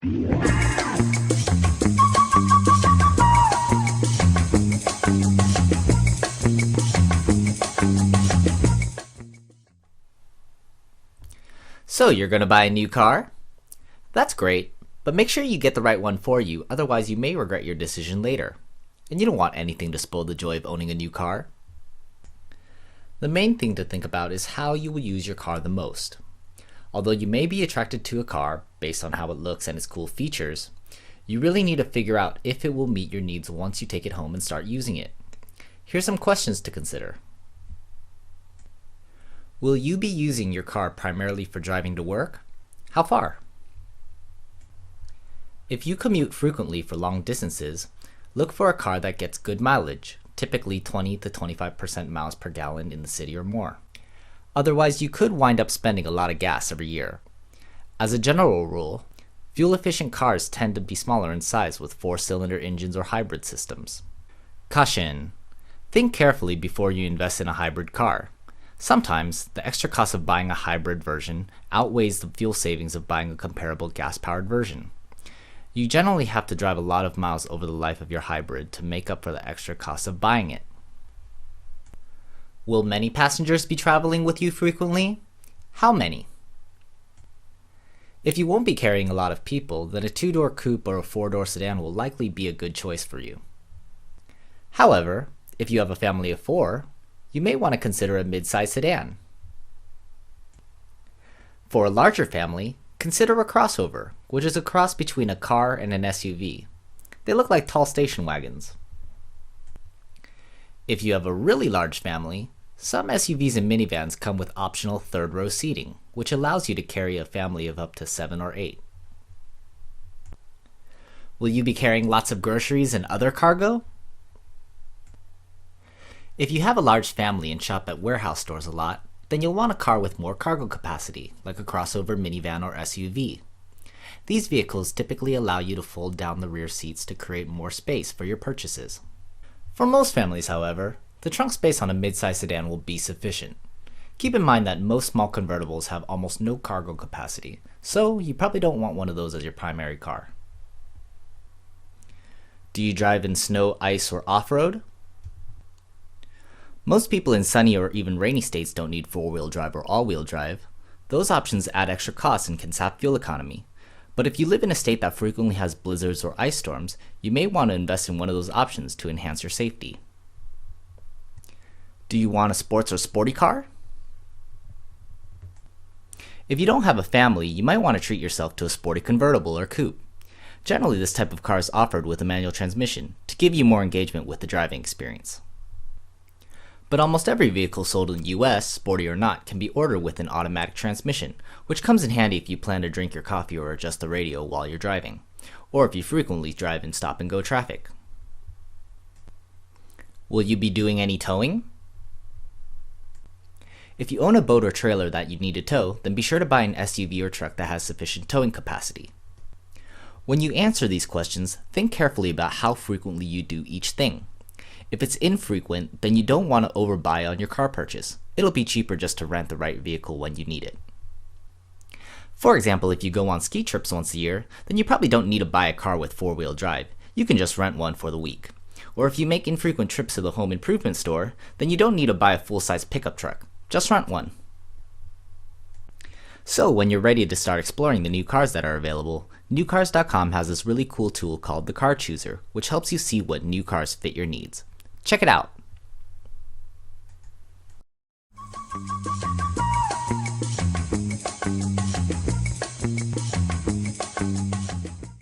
So you're going to buy a new car? That's great, but make sure you get the right one for you, otherwise you may regret your decision later. And you don't want anything to spoil the joy of owning a new car. The main thing to think about is how you will use your car the most. Although you may be attracted to a car based on how it looks and its cool features, you really need to figure out if it will meet your needs once you take it home and start using it. Here's some questions to consider. Will you be using your car primarily for driving to work? How far? If you commute frequently for long distances, look for a car that gets good mileage, typically 20 to 25% miles per gallon in the city or more. Otherwise, you could wind up spending a lot of gas every year. As a general rule, fuel-efficient cars tend to be smaller in size with 4-cylinder engines or hybrid systems. Caution: think carefully before you invest in a hybrid car. Sometimes, the extra cost of buying a hybrid version outweighs the fuel savings of buying a comparable gas-powered version. You generally have to drive a lot of miles over the life of your hybrid to make up for the extra cost of buying it. Will many passengers be traveling with you frequently? How many? If you won't be carrying a lot of people, then a 2-door coupe or a 4-door sedan will likely be a good choice for you. However, if you have a family of 4, you may want to consider a mid-size sedan. For a larger family, consider a crossover, which is a cross between a car and an SUV. They look like tall station wagons. If you have a really large family, some SUVs and minivans come with optional third-row seating, which allows you to carry a family of up to 7 or 8. Will you be carrying lots of groceries and other cargo? If you have a large family and shop at warehouse stores a lot, then you'll want a car with more cargo capacity, like a crossover minivan or SUV. These vehicles typically allow you to fold down the rear seats to create more space for your purchases. For most families, however, the trunk space on a mid-size sedan will be sufficient. Keep in mind that most small convertibles have almost no cargo capacity, so you probably don't want one of those as your primary car. Do you drive in snow, ice, or off-road? Most people in sunny or even rainy states don't need 4-wheel drive or all-wheel drive. Those options add extra costs and can sap fuel economy. But if you live in a state that frequently has blizzards or ice storms, you may want to invest in one of those options to enhance your safety. Do you want a sports or sporty car? If you don't have a family, you might want to treat yourself to a sporty convertible or coupe. Generally, this type of car is offered with a manual transmission to give you more engagement with the driving experience. But almost every vehicle sold in the US, sporty or not, can be ordered with an automatic transmission, which comes in handy if you plan to drink your coffee or adjust the radio while you're driving, or if you frequently drive in stop-and-go traffic. Will you be doing any towing? If you own a boat or trailer that you need to tow, then be sure to buy an SUV or truck that has sufficient towing capacity. When you answer these questions, think carefully about how frequently you do each thing. If it's infrequent, then you don't want to overbuy on your car purchase. It'll be cheaper just to rent the right vehicle when you need it. For example, if you go on ski trips once a year, then you probably don't need to buy a car with 4-wheel drive. You can just rent one for the week. Or if you make infrequent trips to the home improvement store, then you don't need to buy a full-size pickup truck. Just rent one. So when you're ready to start exploring the new cars that are available, NewCars.com has this really cool tool called the Car Chooser, which helps you see what new cars fit your needs. Check it out.